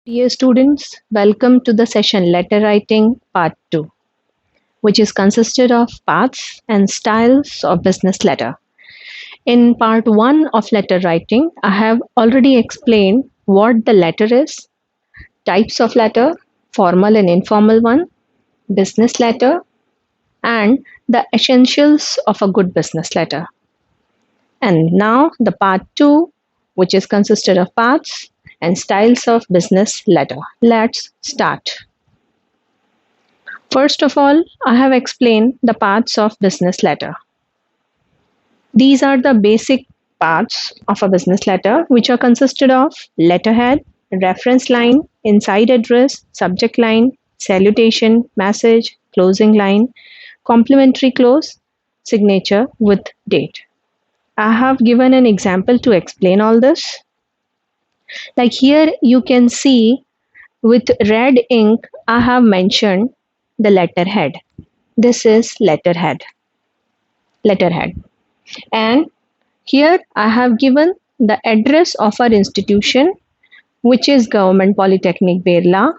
Dear students, welcome to the session Letter Writing Part 2, which is consisted of paths and styles of business letter. In Part 1 of letter writing, I have already explained what the letter is, types of letter, formal and informal one, business letter, and the essentials of a good business letter. And now the Part 2, which is consisted of paths and styles of business letter. Let's start. First of all, I have explained the parts of business letter. These are the basic parts of a business letter, which are consisted of letterhead, reference line, inside address, subject line, salutation, message, closing line, complimentary close, signature with date. I have given an example to explain all this. Like here, you can see with red ink, I have mentioned the letterhead. This is letterhead. And here I have given the address of our institution, which is Government Polytechnic Berla,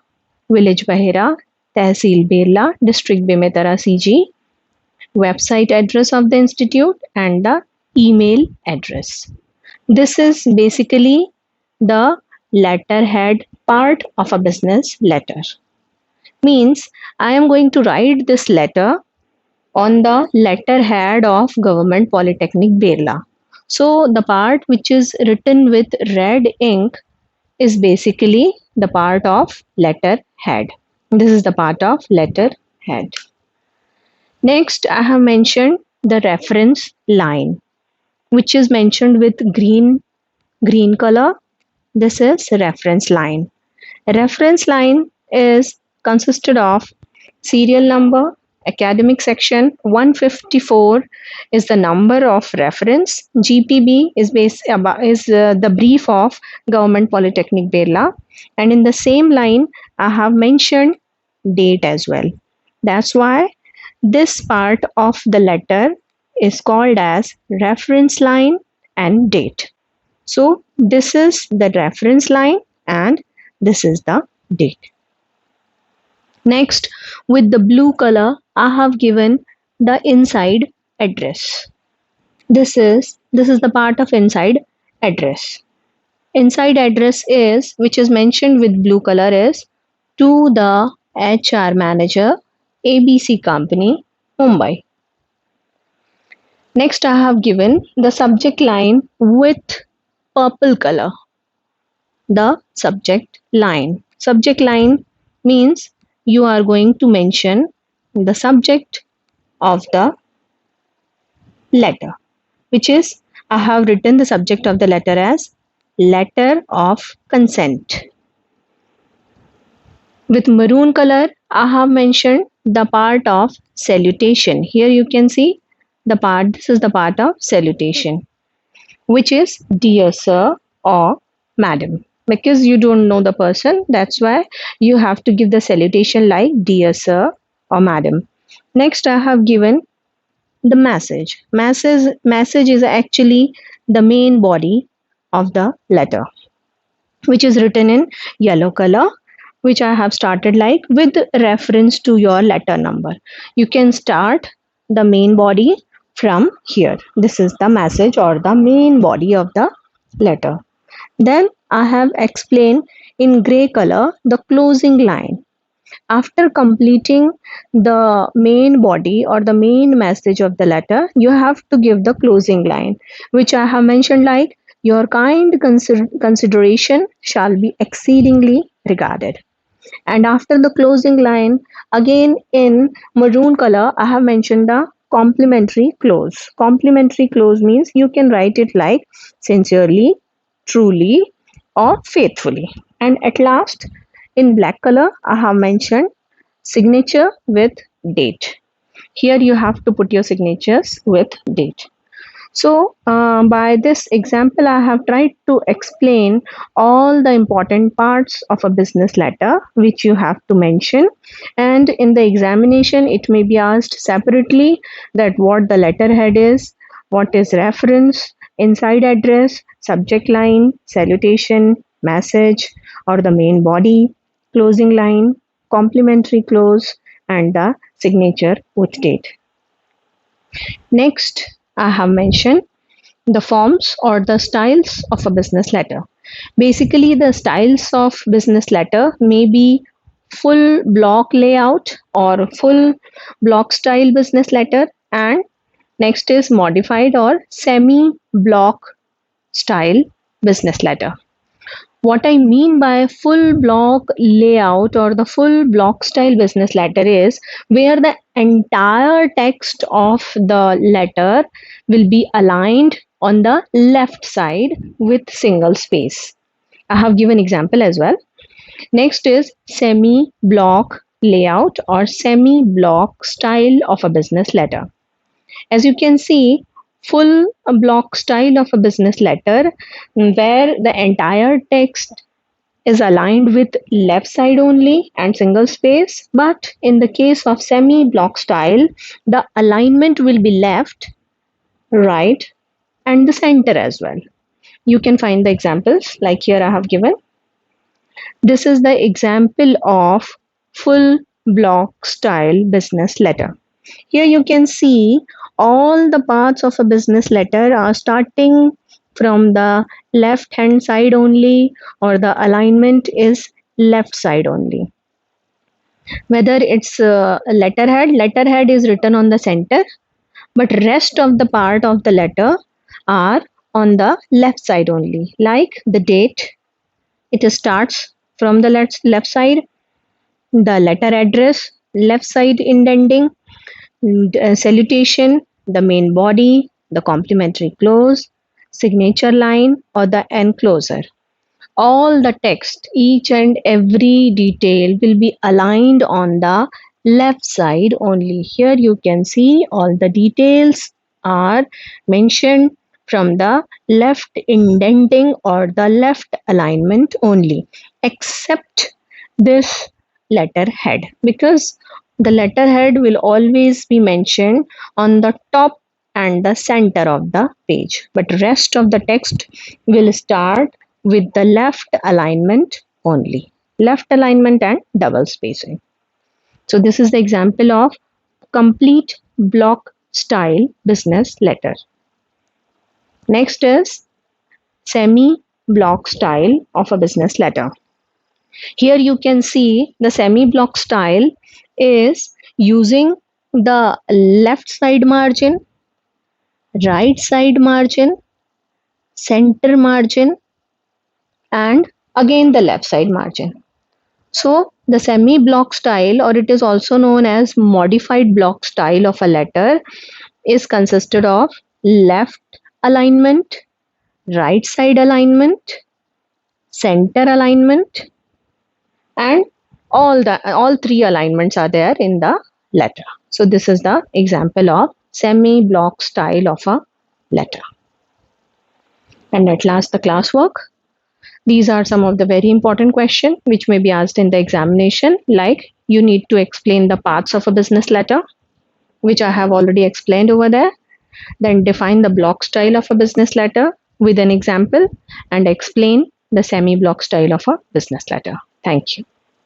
Village Bahira, Tehsil Berla, District Bemetara CG, website address of the institute, and the email address. This is basically the letterhead part of a business letter. Means I am going to write this letter on the letterhead of Government Polytechnic Berla. So the part which is written with red ink is basically the part of letterhead. This is the part of letterhead. Next, I have mentioned the reference line, which is mentioned with green color. This is reference line. Reference line is consisted of serial number, academic section 154 is the number of reference. GPB is the brief of Government Polytechnic Berla, and in the same line I have mentioned date as well. That's why this part of the letter is called as reference line and date. So this is the reference line and this is the date. Next, with the blue color, I have given the inside address. This is the part of inside address. Inside address is, which is mentioned with blue color, is to the HR manager, ABC Company, Mumbai. Next, I have given the subject line with purple color. The subject line. Subject line means you are going to mention the subject of the letter, which is I have written the subject of the letter as letter of consent. With maroon color, I have mentioned the part of salutation. Here you can see the part, this is the part of salutation, which is dear sir or madam. Because you don't know the person, that's why you have to give the salutation like dear sir or madam. Next, I have given the message. Message is actually the main body of the letter, which is written in yellow color, which I have started like with reference to your letter number. You can start the main body from here. This is the message or the main body of the letter. Then I have explained in gray color the closing line. After completing the main body or the main message of the letter, you have to give the closing line, which I have mentioned like your kind consideration shall be exceedingly regarded. And after the closing line, again in maroon color, I have mentioned the complimentary close. Complimentary close means you can write it like sincerely, truly, or faithfully. And at last, in black color, I have mentioned signature with date. Here you have to put your signatures with date. So, by this example, I have tried to explain all the important parts of a business letter which you have to mention. And in the examination, it may be asked separately that what the letterhead is, what is reference, inside address, subject line, salutation, message, or the main body, closing line, complementary clause, and the signature with date. Next, I have mentioned the forms or the styles of a business letter. Basically, the styles of business letter may be full block layout or full block style business letter, and next is modified or semi block style business letter. What I mean by full block layout or the full block style business letter is where the entire text of the letter will be aligned on the left side with single space. I have given example as well. Next is semi block layout or semi block style of a business letter. As you can see, full block style of a business letter where the entire text is aligned with left side only and single space, but in the case of semi block style, the alignment will be left, right, and the center as well. You can find the examples like here I have given. This is the example of full block style business letter. Here you can see all the parts of a business letter are starting from the left hand side only, or the alignment is left side only. Whether it's a letterhead is written on the center, but rest of the part of the letter are on the left side only. Like the date, it starts from the left side, the letter address, left side indenting, salutation, the main body, the complementary clause, signature line, or the enclosure. All the text, each and every detail will be aligned on the left side only. Here you can see all the details are mentioned from the left indenting or the left alignment only, except this letterhead, because the letterhead will always be mentioned on the top and the center of the page, but rest of the text will start with the left alignment only, left alignment and double spacing. So this is the example of complete block style business letter. Next is semi block style of a business letter. Here you can see the semi block style is using the left side margin, right side margin, center margin, and again the left side margin. So the semi block style, or it is also known as modified block style of a letter, is consisted of left alignment, right side alignment, center alignment, and all three alignments are there in the letter. So this is the example of semi block style of a letter. And at last, the classwork. These are some of the very important questions which may be asked in the examination, like you need to explain the parts of a business letter, which I have already explained over there. Then define the block style of a business letter with an example and explain the semi block style of a business letter. Thank you.